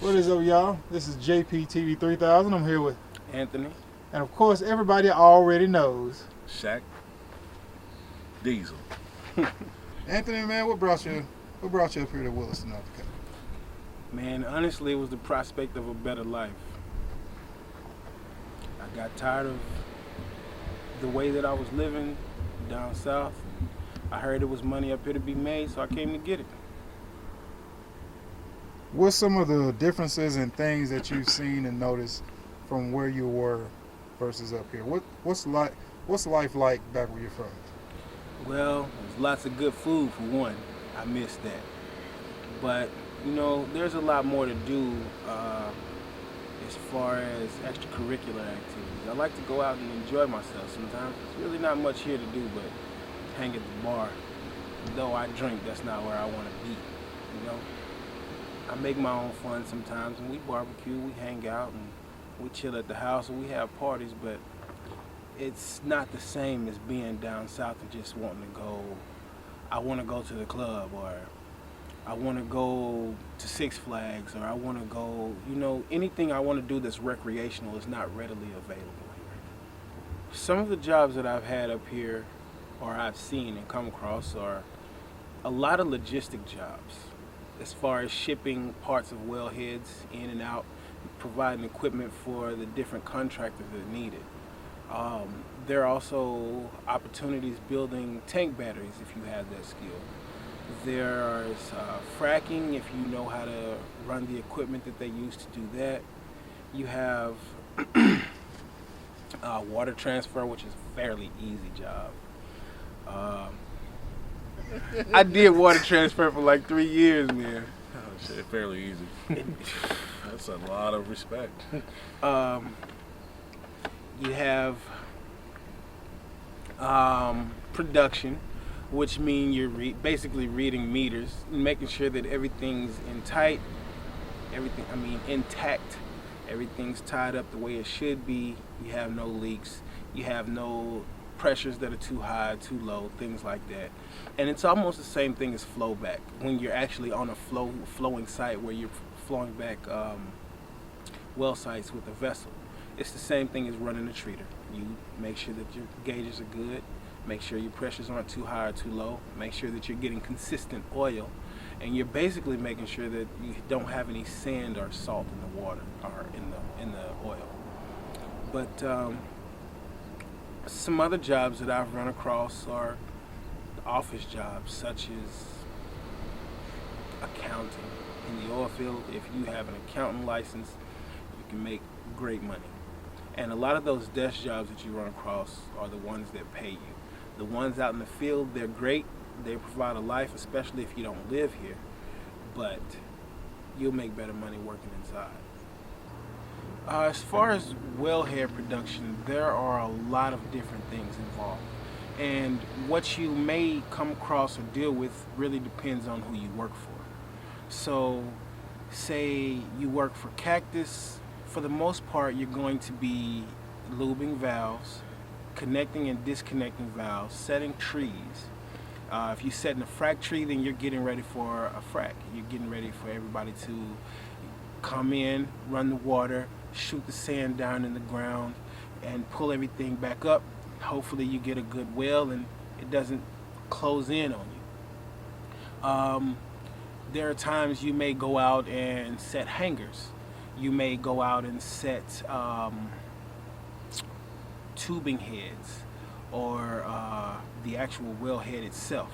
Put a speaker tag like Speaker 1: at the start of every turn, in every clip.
Speaker 1: What is up, y'all? This is JPTV 3000. I'm here with
Speaker 2: Anthony.
Speaker 1: and of course, everybody already knows.
Speaker 3: Shaq Diesel.
Speaker 1: Anthony, man, what brought you up here to Williston, North Dakota?
Speaker 2: Man, honestly, it was the prospect of a better life. I got tired of the way that I was living down south. I heard there was money up here to be made, so I came to get it.
Speaker 1: What's some of the differences and things that you've seen and noticed from where you were versus up here? What's life like back where you're from?
Speaker 2: Well, there's lots of good food for one. I miss that. But, there's a lot more to do as far as extracurricular activities. I like to go out and enjoy myself sometimes. There's really not much here to do but hang at the bar. Though I drink, that's not where I want to be, I make my own fun sometimes, and we barbecue, we hang out, and we chill at the house, and we have parties, but it's not the same as being down south and just wanting to go. I want to go to the club, or I want to go to Six Flags, or I want to go, anything I want to do that's recreational is not readily available here. Some of the jobs that I've had up here, or I've seen and come across, are a lot of logistic jobs, as far as shipping parts of wellheads in and out, providing equipment for the different contractors that need it. There are also opportunities building tank batteries if you have that skill. There's fracking if you know how to run the equipment that they use to do that. You have water transfer, which is a fairly easy job. I did water transfer for like 3 years, man.
Speaker 3: Oh shit, fairly easy. That's a lot of respect.
Speaker 2: You have production, which means you're basically reading meters, making sure that everything's intact. Everything's tied up the way it should be. You have no leaks. You have no pressures that are too high, too low, things like that. And it's almost the same thing as flow back. When you're actually on a flowing site where you're flowing back well sites with a vessel. It's the same thing as running a treater. You make sure that your gauges are good, make sure your pressures aren't too high or too low, make sure that you're getting consistent oil, and you're basically making sure that you don't have any sand or salt in the water or in the oil. But some other jobs that I've run across are office jobs, such as accounting. In the oil field, if you have an accountant license, you can make great money. And a lot of those desk jobs that you run across are the ones that pay you. The ones out in the field, they're great. They provide a life, especially if you don't live here. But you'll make better money working inside. As far as wellhead production, there are a lot of different things involved. And what you may come across or deal with really depends on who you work for. So, say you work for Cactus, for the most part, you're going to be lubing valves, connecting and disconnecting valves, setting trees. If you're setting a frac tree, then you're getting ready for a frac. You're getting ready for everybody to come in, run the water, shoot the sand down in the ground, and pull everything back up. Hopefully you get a good well and it doesn't close in on you. There are times you may go out and set hangers. You may go out and set tubing heads or the actual wellhead itself.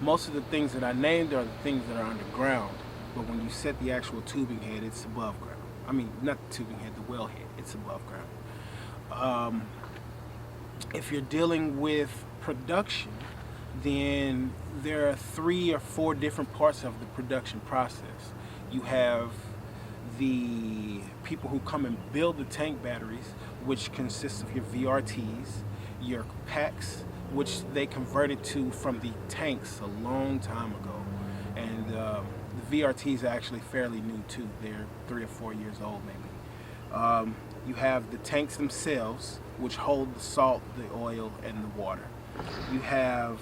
Speaker 2: Most of the things that I named are the things that are underground, but when you set the actual tubing head, it's above ground. I mean, not the tubing head, the wellhead, it's above ground. If you're dealing with production, then there are 3 or 4 different parts of the production process. You have the people who come and build the tank batteries, which consists of your VRTs, your packs, which they converted to from the tanks a long time ago. And the VRTs are actually fairly new too. They're 3 or 4 years old maybe. You have the tanks themselves, which hold the salt, the oil, and the water. You have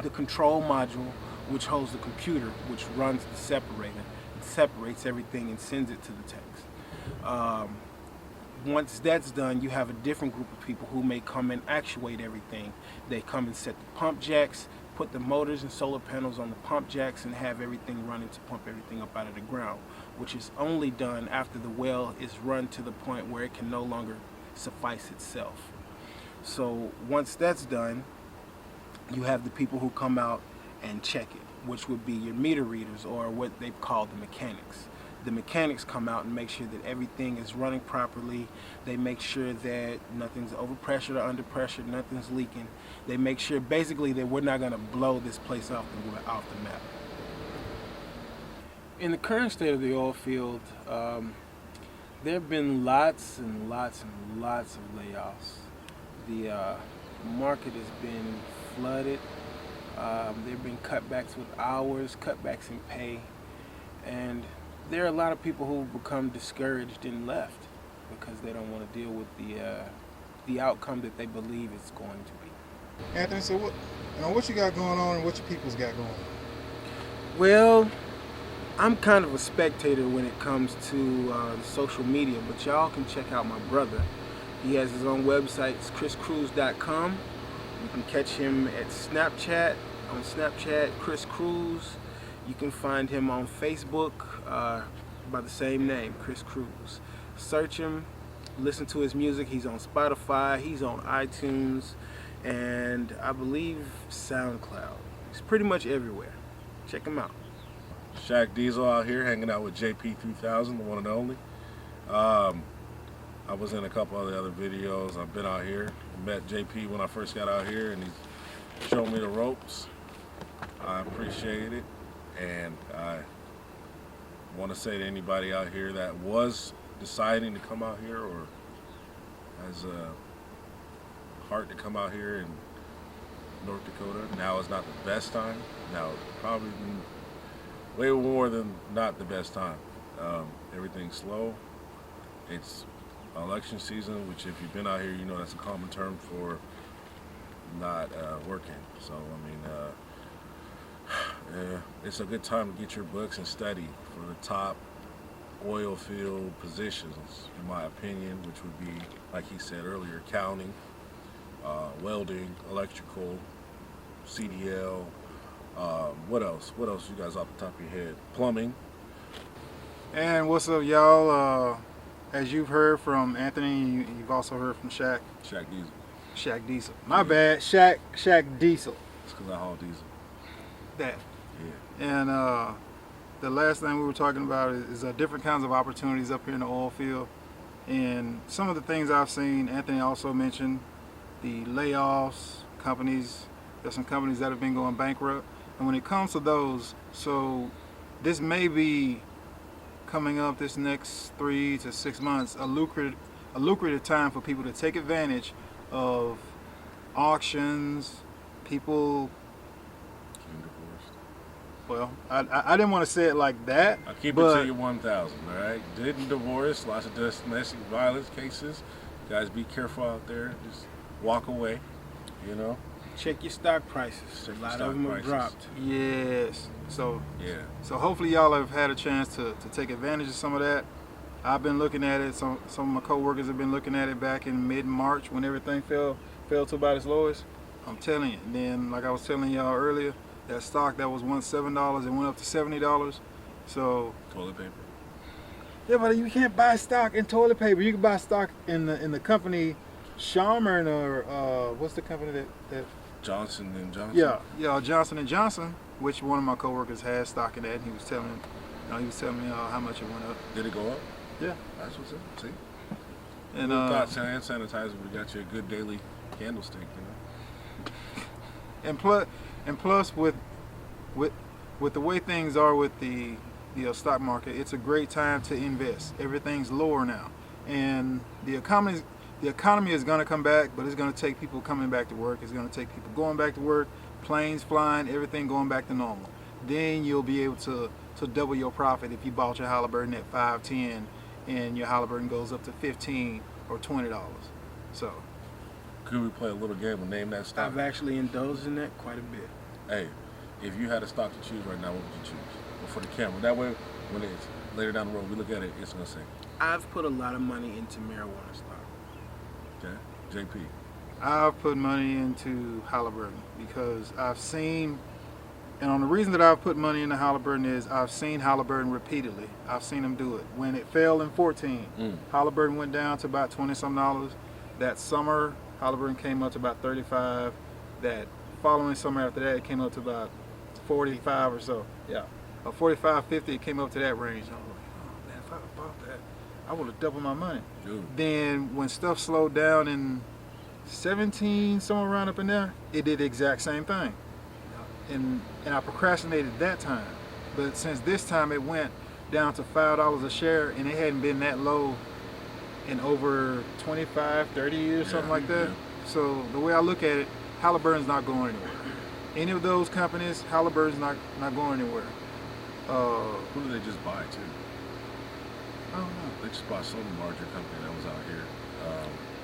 Speaker 2: the control module, which holds the computer, which runs the separator. separates everything and sends it to the tanks. Once that's done, you have a different group of people who may come and actuate everything. They come and set the pump jacks, put the motors and solar panels on the pump jacks, and have everything running to pump everything up out of the ground, which is only done after the well is run to the point where it can no longer suffice itself. So once that's done, you have the people who come out and check it, which would be your meter readers, or what they call the mechanics. The mechanics come out and make sure that everything is running properly. They make sure that nothing's overpressured or underpressured, nothing's leaking. They make sure basically that we're not going to blow this place off the map. In the current state of the oil field, there have been lots and lots and lots of layoffs. The market has been flooded. There have been cutbacks with hours, cutbacks in pay, and there are a lot of people who've become discouraged and left because they don't want to deal with the outcome that they believe it's going to be.
Speaker 1: Anthony, so what you got going on and what your people's got going on?
Speaker 2: Well, I'm kind of a spectator when it comes to social media, but y'all can check out my brother. He has his own website, it's chriscruz.com. You can catch him at Snapchat, Chris Cruz. You can find him on Facebook by the same name, Chris Cruz. Search him, listen to his music. He's on Spotify, he's on iTunes, and I believe SoundCloud. He's pretty much everywhere. Check him out.
Speaker 3: Shaq Diesel out here hanging out with JP3000, the one and only. I was in a couple of the other videos. I've been out here. Met JP when I first got out here, and he showed me the ropes. I appreciate it, and I want to say to anybody out here that was deciding to come out here or has a heart to come out here in North Dakota, now is not the best time. Now, probably way more than not the best time. Everything's slow. It's election season, which if you've been out here, you know that's a common term for not working. So, it's a good time to get your books and study for the top oil field positions, in my opinion, which would be, like he said earlier, accounting, welding, electrical, CDL, what else? What else you guys off the top of your head? Plumbing.
Speaker 1: And what's up, y'all? As you've heard from Anthony, you've also heard from Shaq.
Speaker 3: Shaq Diesel.
Speaker 1: Shaq Diesel. My bad. Shaq Diesel.
Speaker 3: It's because I haul diesel.
Speaker 1: That.
Speaker 3: Yeah.
Speaker 1: And the last thing we were talking about is different kinds of opportunities up here in the oil field. And some of the things I've seen, Anthony also mentioned the layoffs, companies. There's some companies that have been going bankrupt. And when it comes to those, so this may be coming up this next 3 to 6 months, a lucrative time for people to take advantage of auctions, people. Well, I didn't want to say it like that.
Speaker 3: I'll keep it to you 1,000, all right? Didn't divorce, lots of domestic violence cases. Guys, be careful out there. Just walk away, you know?
Speaker 2: Check your stock prices. A lot of them have dropped.
Speaker 1: Yes. So
Speaker 3: yeah.
Speaker 1: So hopefully y'all have had a chance to take advantage of some of that. I've been looking at it. Some of my coworkers have been looking at it back in mid-March when everything fell to about its lowest. I'm telling you. And then, like I was telling y'all earlier, that stock that was once $7, it went up to $70. So
Speaker 3: Toilet paper.
Speaker 1: yeah, but you can't buy stock in toilet paper. You can buy stock in the company Charmin or what's the company that
Speaker 3: Johnson and Johnson.
Speaker 1: Yeah, Johnson and Johnson, which one of my coworkers has stock in that, and he was telling me how much it went up.
Speaker 3: Did it go up?
Speaker 1: Yeah,
Speaker 3: that's what's up. See.
Speaker 1: And
Speaker 3: thought hand sanitizer would have got you a good daily candlestick, you know.
Speaker 1: And plus with the way things are with the stock market, it's a great time to invest. Everything's lower now, and the economy is going to come back, but it's going to take people coming back to work. It's going to take people going back to work, planes flying, everything going back to normal. Then you'll be able to double your profit if you bought your Halliburton at $5.10 and your Halliburton goes up to $15 or $20. So,
Speaker 3: could we play a little game and name that stock?
Speaker 2: I've actually indulged in that quite a bit.
Speaker 3: Hey, if you had a stock to choose right now, what would you choose? Well, for the camera. That way, when it's later down the road, we look at it, it's gonna say,
Speaker 2: I've put a lot of money into marijuana stock.
Speaker 3: okay, JP.
Speaker 1: I've put money into Halliburton because I've seen, and on the reason that I've put money into Halliburton is I've seen Halliburton repeatedly. I've seen them do it. When it fell in 14, Halliburton went down to about $20-some. That summer, Halliburton came up to about 35. That following summer after that, it came up to about 45 or so. Yeah, 45, 50, it came up to that range. I was like, oh man, if I'd have bought that, I would have doubled my money.
Speaker 3: Dude.
Speaker 1: Then when stuff slowed down in 17, somewhere around up in there, it did the exact same thing. And I procrastinated that time. But since this time it went down to $5 a share, and it hadn't been that low in over 25, 30 years, something like that.
Speaker 3: Yeah.
Speaker 1: So the way I look at it, Halliburton's not going anywhere. Any of those companies, Halliburton's not going anywhere.
Speaker 3: Who did they just buy too?
Speaker 1: I don't know.
Speaker 3: They just bought some larger company that was out here.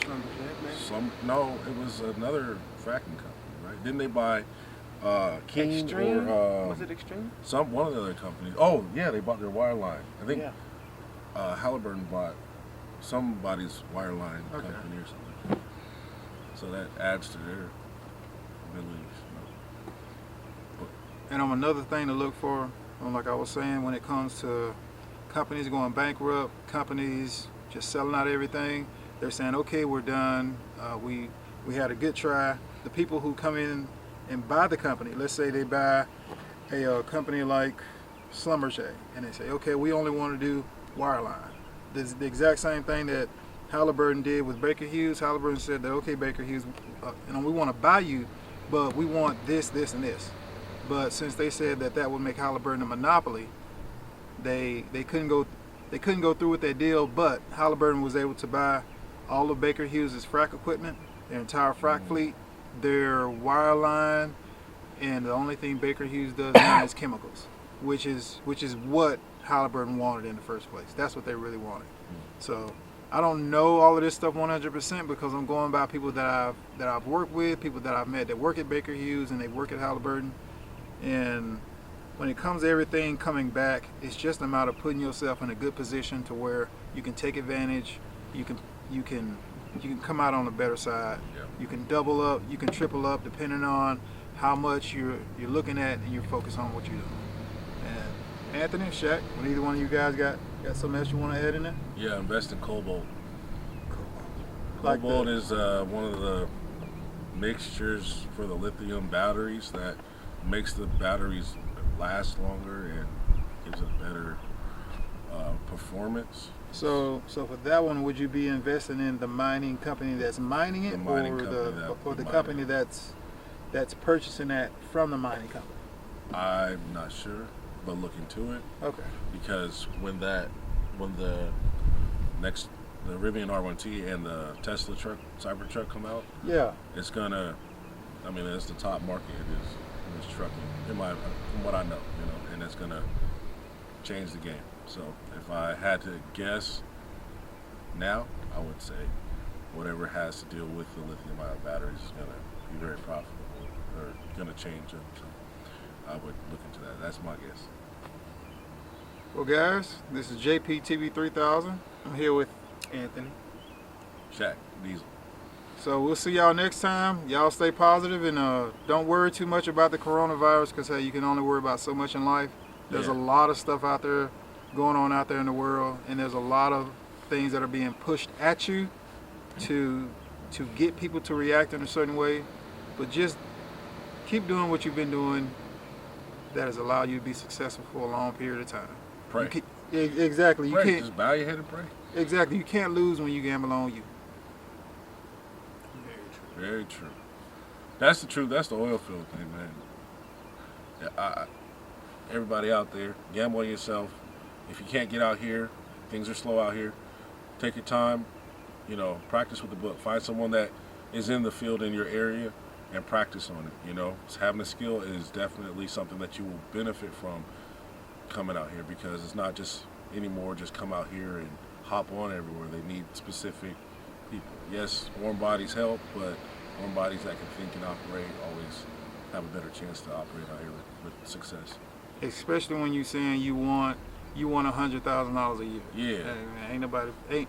Speaker 2: Schlumberger,
Speaker 3: No, it was another fracking company, right? Didn't they buy King
Speaker 2: Extreme?
Speaker 3: or
Speaker 2: Was it Extreme?
Speaker 3: one of the other companies? Oh yeah, they bought their wireline. I think
Speaker 2: Yeah.
Speaker 3: Halliburton bought somebody's wireline
Speaker 1: Okay.
Speaker 3: company or something. So that adds to their abilities.
Speaker 1: And another thing to look for, like I was saying, when it comes to companies going bankrupt, companies just selling out everything, they're saying, okay, we're done. We had a good try. The people who come in and buy the company, let's say they buy a company like Schlumberger, and they say, okay, we only want to do wireline. This is the exact same thing that Halliburton did with Baker Hughes. Halliburton said that, okay, Baker Hughes, we want to buy you, but we want this, this, and this. But since they said that would make Halliburton a monopoly, they couldn't go through with that deal. But Halliburton was able to buy all of Baker Hughes' frac equipment, their entire frac fleet, their wireline, and the only thing Baker Hughes does now is chemicals, which is what Halliburton wanted in the first place. That's what they really wanted. So I don't know all of this stuff 100% because I'm going by people that I've worked with, people that I've met that work at Baker Hughes and they work at Halliburton. And when it comes to everything coming back, it's just a matter of putting yourself in a good position to where you can take advantage. You can come out on the better side.
Speaker 3: Yeah.
Speaker 1: You can double up, you can triple up, depending on how much you're looking at and you're focused on what you're doing. And Anthony, Shaq, when either one of you guys got something else you want to add in there?
Speaker 3: Yeah, invest in cobalt.
Speaker 1: Like
Speaker 3: Cobalt is one of the mixtures for the lithium batteries that makes the batteries last longer and gives it better performance.
Speaker 1: So for that one, would you be investing in the mining company that's mining it, or the company that's purchasing that from the mining company?
Speaker 3: I'm not sure, but look into it.
Speaker 1: Okay.
Speaker 3: Because when the Rivian R1T and the Tesla Cybertruck come out,
Speaker 1: Yeah.
Speaker 3: it's gonna. I mean, it's the top market is trucking, from what I know, and it's gonna change the game. So if I had to guess now, I would say whatever has to deal with the lithium-ion batteries is gonna be very profitable or gonna change them. So I would look into that. That's my guess.
Speaker 1: Well, guys, this is JP TV 3000. I'm here with
Speaker 2: Anthony.
Speaker 3: Shaq Diesel.
Speaker 1: So we'll see y'all next time. Y'all stay positive and don't worry too much about the coronavirus because hey, you can only worry about so much in life. There's a lot of stuff out there going on out there in the world, and there's a lot of things that are being pushed at you to get people to react in a certain way. But just keep doing what you've been doing. That has allowed you to be successful for a long period of time.
Speaker 3: Pray.
Speaker 1: Exactly.
Speaker 3: Pray.
Speaker 1: You can't.
Speaker 3: Just bow your head and pray.
Speaker 1: Exactly. You can't lose when you gamble on you.
Speaker 3: Very true. That's the truth. That's the oil field thing, man. Yeah, everybody out there, gamble on yourself. If you can't get out here, things are slow out here. Take your time. Practice with the book. Find someone that is in the field in your area and practice on it. Having a skill is definitely something that you will benefit from coming out here because it's not just anymore just come out here and hop on everywhere. They need specific people. Yes, warm bodies help, but warm bodies that can think and operate always have a better chance to operate out here with success.
Speaker 1: Especially when you're saying you want you want $100,000 a year.
Speaker 3: Yeah.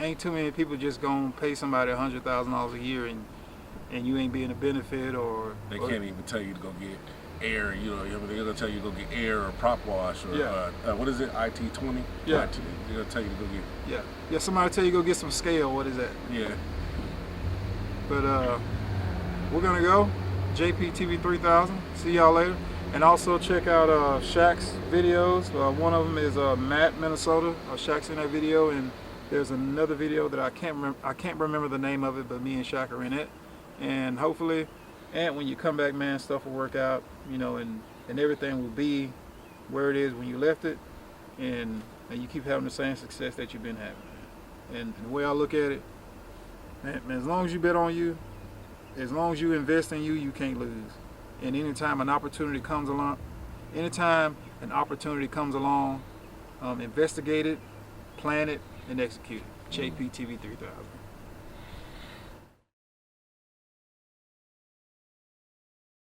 Speaker 1: Ain't too many people just gonna pay somebody $100,000 a year and you ain't being a benefit or.
Speaker 3: They can't even tell you to go get air. You know, they're gonna tell you to go get air or prop wash or what is it? IT-20.
Speaker 1: Yeah.
Speaker 3: They're gonna tell you to go get.
Speaker 1: Yeah. Somebody tell you to go get some scale. What is that?
Speaker 3: Yeah.
Speaker 1: But we're gonna go. JP TV 3000. See y'all later. And also check out Shaq's videos. One of them is Matt, Minnesota. Shaq's in that video, and there's another video that I can't remember the name of it, but me and Shaq are in it. And hopefully, and when you come back, man, stuff will work out, you know, and everything will be where it is when you left it, and you keep having the same success that you've been having. And the way I look at it, man, as long as you bet on you, as long as you invest in you, you can't lose. And anytime an opportunity comes along, investigate it, plan it, and execute it. JP TV 3000.